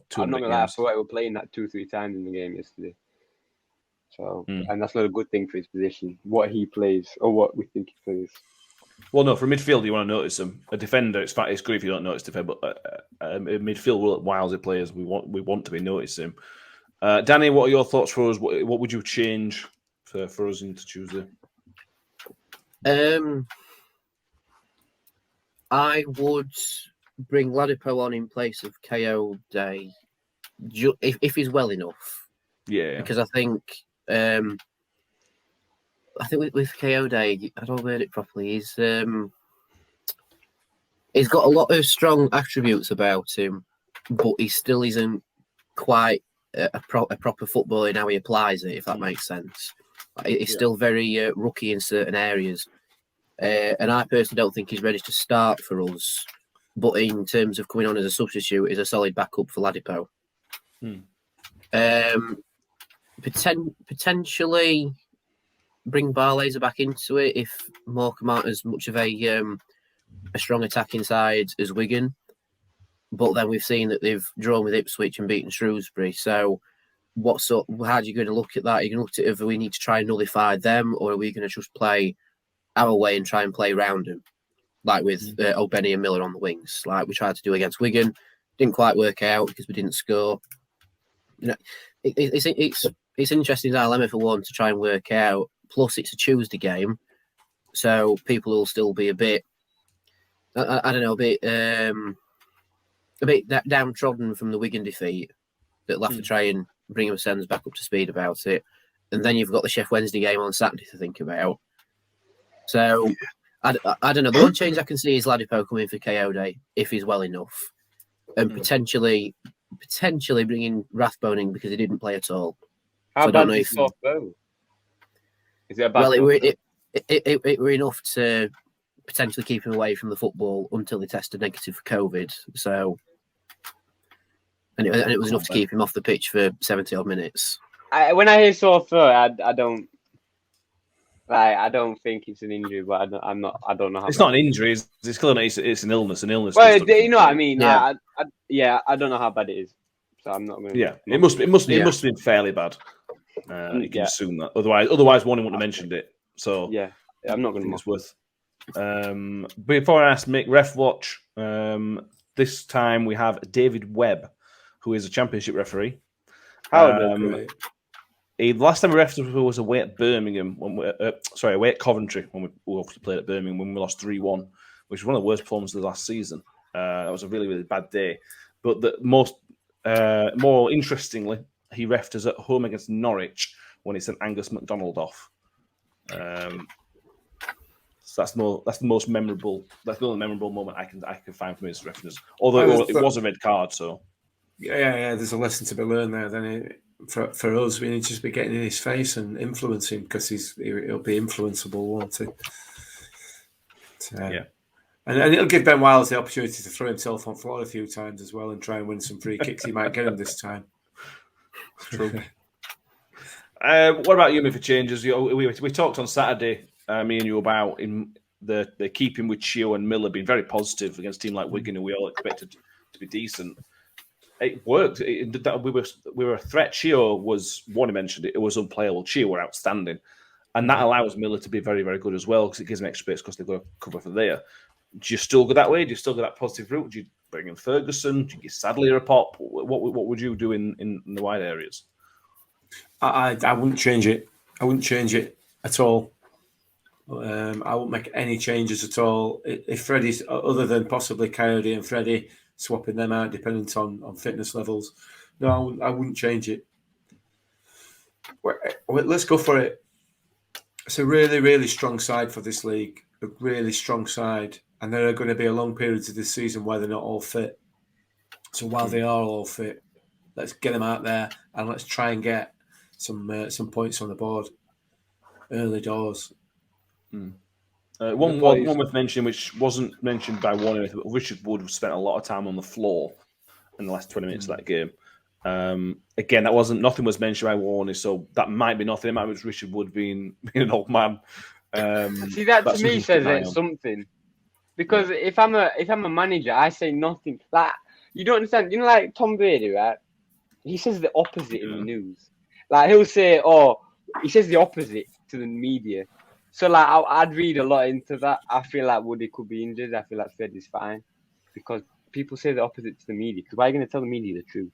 2 I'm not gonna lie. I thought we were playing that 2-3 times in the game yesterday. So, and that's not a good thing for his position. What he plays or what we think he plays. Well, no, for midfield, you want to notice him. A defender, it's good if you don't notice defender, but in midfield, Wilesy players, we want to be noticing. Danny, what are your thoughts for us? What would you change for us into Tuesday? I would bring Ladipo on in place of KO Day, if he's well enough. Yeah, because I think with KO Day, I don't word it properly. He's got a lot of strong attributes about him, but he still isn't quite a proper footballer in how he applies it. If that makes sense, he's still very rookie in certain areas, and I personally don't think he's ready to start for us. But in terms of coming on as a substitute, is a solid backup for Ladipo. Potentially bring Barlaser back into it if Morecambe aren't as much of a strong attacking side as Wigan. But then we've seen that they've drawn with Ipswich and beaten Shrewsbury. So how are you going to look at that? Are you going to look at it if we need to try and nullify them, or are we going to just play our way and try and play around them? Like with O'Benny and Miller on the wings, like we tried to do against Wigan. Didn't quite work out because we didn't score. It's interesting dilemma for one to try and work out. Plus, it's a Tuesday game, so people will still be a bit, I don't know, a bit downtrodden from the Wigan defeat. That'll have to try and bring themselves back up to speed about it. And then you've got the Sheff Wednesday game on Saturday to think about. So I don't know. The one change I can see is Ladipo coming for KO Day if he's well enough, and potentially bringing Rathbone in because he didn't play at all. How bad is Soft Bow? Is it a bad? Well, it were enough to potentially keep him away from the football until they tested negative for COVID. So, and it was enough to keep him off the pitch for 70 odd minutes. When I hear sore throat, I don't think it's an injury, but I don't know how. It's not an injury. It's clearly it's an illness. An illness. Well, you know what I mean. Yeah. I don't know how bad it is, so I'm not going to. Yeah, it must have been fairly bad. You can assume that. Otherwise, one wouldn't have mentioned it. So yeah, I'm not going to. It's worth Before I ask Mick, ref watch. This time we have David Webb, who is a championship referee. The last time we refereed was away at Birmingham, away at Coventry when we obviously played at Birmingham when we lost 3-1, which was one of the worst performances of the last season. That was a really, really bad day. But the more interestingly, he refed us at home against Norwich when he sent Angus MacDonald off. So that's the most memorable. That's the only memorable moment I can find from his referees. Although it was a red card, so yeah. There's a lesson to be learned there. Then for us, we need to just be getting in his face and influence him because he'll be influenceable, won't he? Yeah. And it'll give Ben Wiles the opportunity to throw himself on floor a few times as well and try and win some free kicks. He might get him this time. True. What about you, for changes? We talked on Saturday, me and you, about in the keeping with Chio and Miller being very positive against a team like Wigan, who we all expected to be decent. It worked. We were a threat. Chio was one. He mentioned it. It was unplayable. Chio were outstanding, and that allows Miller to be very, very good as well because it gives him extra space because they've got to cover for there. Do you still go that way? Do you still go that positive route? Do you bring in Ferguson? Do you give Sadler a pop? What would you do in the wide areas? I wouldn't change it. I wouldn't change it at all. I won't make any changes at all. If Freddie's, other than possibly Coyote and Freddie, swapping them out dependent on fitness levels, no, I wouldn't change it. Let's go for it. It's a really, really strong side for this league. A really strong side. And there are going to be a long periods of this season where they're not all fit. So while they are all fit, let's get them out there and let's try and get some points on the board early doors. One worth mentioning, which wasn't mentioned by one, but Richard Wood spent a lot of time on the floor in the last 20 minutes of that game. Again, nothing was mentioned by Warney, so that might be nothing. It might be Richard Wood being an old man. See, that to me says it's something. Because if I'm a manager, I say nothing. Like, you don't understand. You know, like Tom Brady, right? He says the opposite in the news. Like, he'll say, he says the opposite to the media. So, like, I'd read a lot into that. I feel like Woody could be injured. I feel like Fred is fine. Because people say the opposite to the media. Because why are you going to tell the media the truth?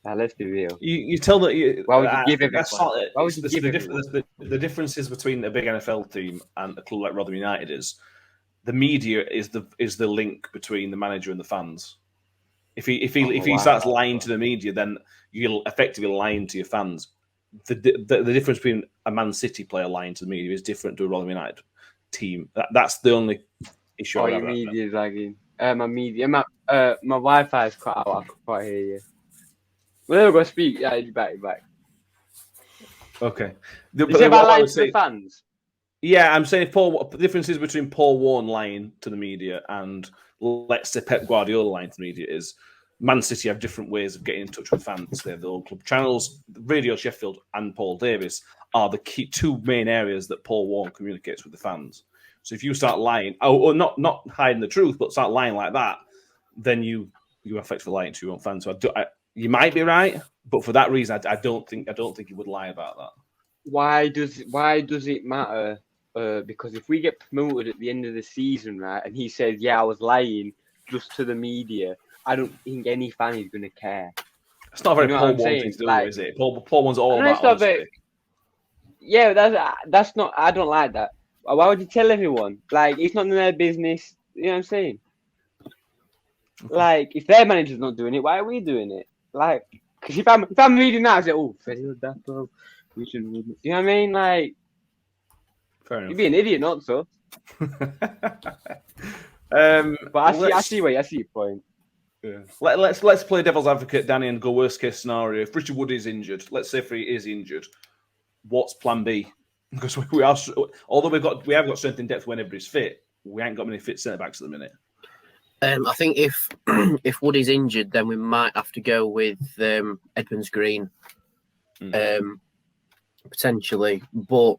Let's be real. You tell that. Why would you give everyone? Why would you give everyone? The differences between a big NFL team and a club like Rotherham United is the media is the link between the manager and the fans. If he starts lying to the media, then you're effectively lying to your fans. The difference between a Man City player lying to the media is different to a Rotherham United team. That's the only issue. Your media is lagging. My Wi-Fi is cut out. I can't hear you. Well, we're going to speak. Yeah, you're back. Okay. Is it about lying to the fans? Yeah, I'm saying the differences between Paul Warne lying to the media and, let's say, Pep Guardiola lying to the media is Man City have different ways of getting in touch with fans. They have their own club channels. Radio Sheffield and Paul Davis are the key two main areas that Paul Warne communicates with the fans. So if you start lying, or not hiding the truth, but start lying like that, then you effectively lying to your own fans. So you might be right, but for that reason, I don't think you would lie about that. Why does it matter? Because if we get promoted at the end of the season, right, and he says, "Yeah, I was lying," just to the media, I don't think any fan is going to care. It's not very Paul Warne thing to do, is it? Paul Warne's all about honesty. Yeah, that's not. I don't like that. Why would you tell everyone? Like, it's not in their business. You know what I'm saying? Like, if their manager's not doing it, why are we doing it? Like, because if I'm reading that, I say, "Oh, Freddie would that, bro. We should." You know what I mean? Like, fair enough. You'd be an idiot, not so. But I see your point. Yeah. Let's play devil's advocate, Danny, and go worst case scenario. If Richard Wood is injured, let's say if he is injured, what's Plan B? Because although we have got strength in depth when everybody's fit, we ain't got many fit centre backs at the minute. I think if Wood is injured, then we might have to go with Edmonds Green, potentially. But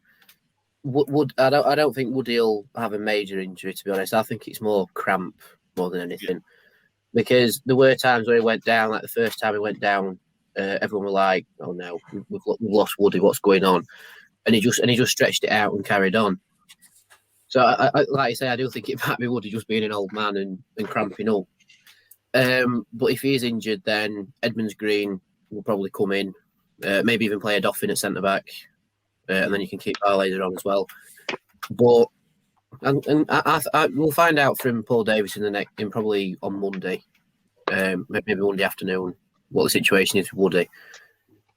Wood, I don't think Woody will have a major injury. To be honest, I think it's more cramp more than anything. Yeah. Because there were times where he went down, like the first time he went down, everyone were like, "Oh no, we've lost Woody. What's going on?" And he just stretched it out and carried on. So, I like I say, I do think it might be Woody just being an old man and cramping up. But if he is injured, then Edmonds Green will probably come in, maybe even play a Doffin at centre back, and then you can keep Barlaser on as well. But and I we'll find out from Paul Davis in probably on Monday, maybe Monday afternoon, what the situation is with Woody.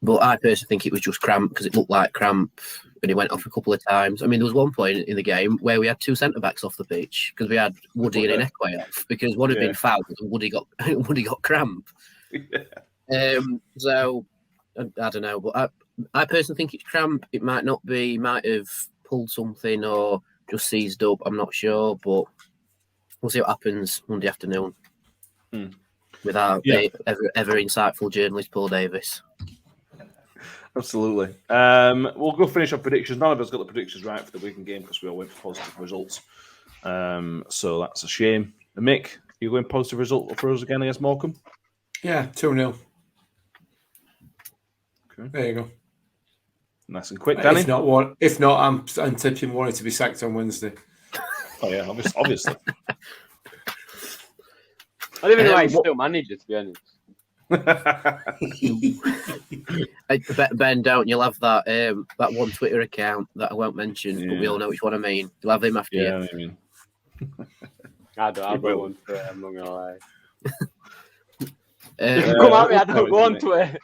But I personally think it was just cramp because it looked like cramp and he went off a couple of times. I mean, there was one point in the game where we had two centre backs off the pitch because we had Woody and Inekwe off because one had been fouled and Woody got cramp. So I don't know, but I personally think it's cramp. It might not be, might have pulled something or just seized up. I'm not sure, but we'll see what happens Monday afternoon with our ever insightful journalist Paul Davis. Absolutely. We'll go finish up predictions. None of us got the predictions right for the Wigan game because we all went for positive results. So that's a shame. And Mick, you going positive result for us again against Morecambe? Yeah, 2-0. Okay. There you go. Nice and quick, Danny. If not, I'm tipping Warren to be sacked on Wednesday. Oh yeah, obviously. I don't even know why he's still manager, to be honest. Ben, don't you'll have that one Twitter account that I won't mention, but we all know which one I mean. You'll have him after you. I mean. I don't have one for it, I'm not gonna lie. Come at me, I don't go on Twitter.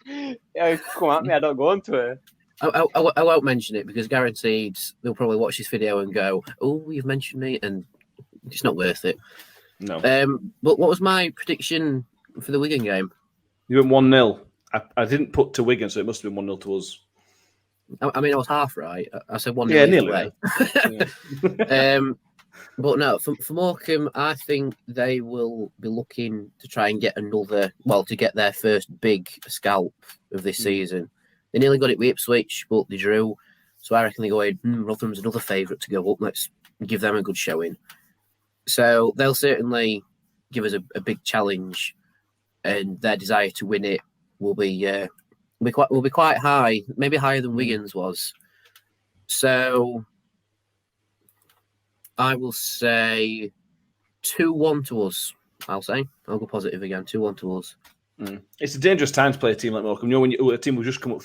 Come at me, I don't go on Twitter. I won't mention it because guaranteed they'll probably watch this video and go, "Oh, you've mentioned me," and it's not worth it. No. But what was my prediction for the Wigan game? You went 1-0. I didn't put to Wigan, so it must have been 1-0 to us. I mean, I was half right. I said 1-0. Yeah, nearly. But no, for Morecambe, I think they will be looking to try and get to get their first big scalp of this season. They nearly got it with Ipswich, but they drew. So I reckon they go in, Rotherham's another favourite to go up. Let's give them a good showing. So they'll certainly give us a big challenge, and their desire to win it will be quite high, maybe higher than Wigan's was. So I will say 2-1 to us. I'll go positive again. 2-1 to us. It's a dangerous time to play a team like Morecambe. You know, when a team will just come up,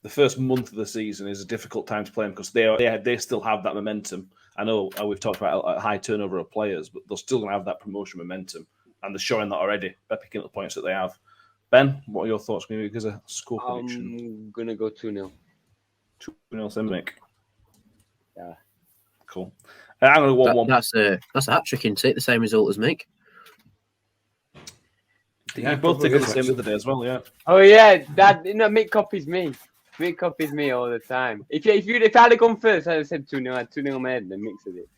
the first month of the season is a difficult time to play them because they still have that momentum. I know we've talked about a high turnover of players, but they're still going to have that promotion momentum, and they're showing that already by picking up the points that they have. Ben, what are your thoughts? Maybe because of score prediction. I'm gonna go 2-0. 2-0, same Mick. Yeah. Cool. I'm going to go 1-1. That's a hat trick, isn't it? The same result as Mick. Yeah, both take on the same the other day as well. Yeah. Oh yeah, Mick copies me. Mick copies me all the time. If I had gone first, I'd have said 2-0. I had 2-0 made, and then Mick said it.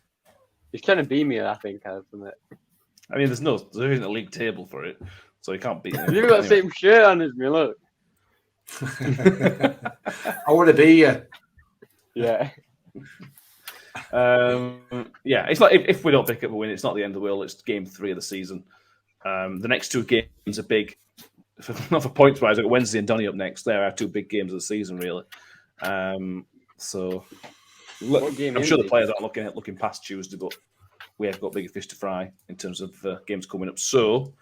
He's trying to beat me, I think. I mean, there isn't a league table for it, so you can't beat him. You've got the same shirt on as me. Look. I want to be you. Yeah. It's like if we don't pick up a win, it's not the end of the world. It's game 3 of the season. The next 2 games are big. Not for points wise, like Wednesday and Donny up next. They're our 2 big games of the season, really. So I'm sure the players aren't looking past Tuesday, but we have got bigger fish to fry in terms of games coming up. So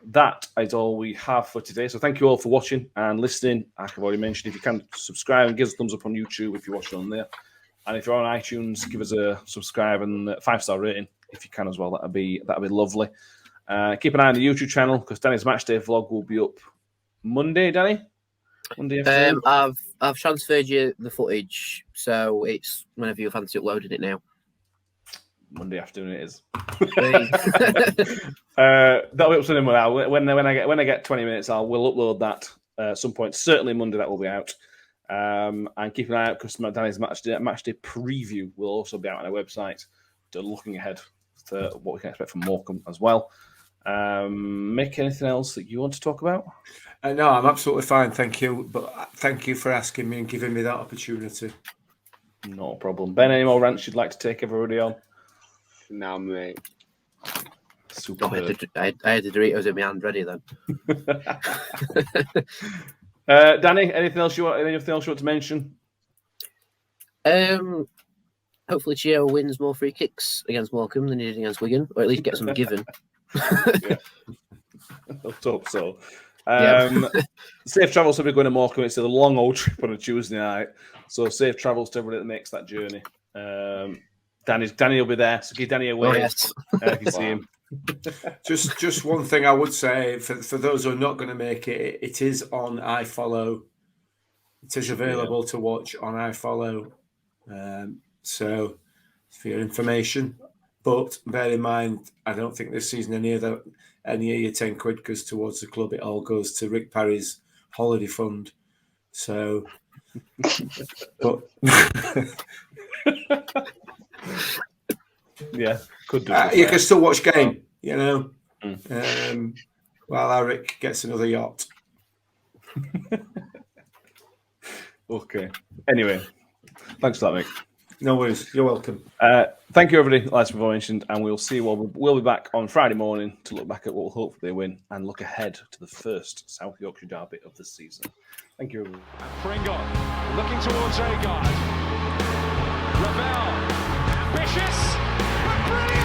that is all we have for today. So thank you all for watching and listening. Like I've already mentioned, if you can subscribe and give us a thumbs up on YouTube if you're watching on there. And if you're on iTunes, give us a subscribe and 5-star rating if you can as well. That'd be lovely. Keep an eye on the YouTube channel because Danny's matchday vlog will be up Monday. Danny, Monday afternoon. I've transferred you the footage, so it's whenever you fancy uploading it now. Monday afternoon it is. That'll be up to when I get 20 minutes, we'll upload that at some point. Certainly Monday that will be out. And keep an eye out because Danny's matchday preview will also be out on our website. Looking ahead to what we can expect from Morecambe as well. Mick, anything else that you want to talk about? No, I'm absolutely fine, thank you. But thank you for asking me and giving me that opportunity. No problem. Ben, any more rants you'd like to take everybody on? No, mate. Super. I had the Doritos in my hand ready then. Danny, anything else you want to mention? hopefully Chio wins more free kicks against Morecambe than he did against Wigan, or at least gets them given. Let's hope so. Yeah. Safe travels to be going to Morecambe. It's a long old trip on a Tuesday night, so safe travels to everybody that makes that journey. Danny will be there, so give Danny a wave. Oh, yes. If you see him. Just one thing I would say for those who are not going to make it, it is on iFollow. It is available to watch on iFollow. So for your information, but bear in mind, I don't think this season any of your 10 quid goes towards the club. It all goes to Rick Parry's holiday fund. So, but yeah, could do. You can still watch game, you know, while Eric gets another yacht. Okay. Anyway, thanks for that, Mick. No worries. You're welcome. Thank you, everybody, as we've mentioned, and we'll see. We'll be back on Friday morning to look back at what will hopefully win and look ahead to the first South Yorkshire derby of the season. Thank you, everybody. Pringle looking towards Agard. Ravel, ambitious, but brilliant!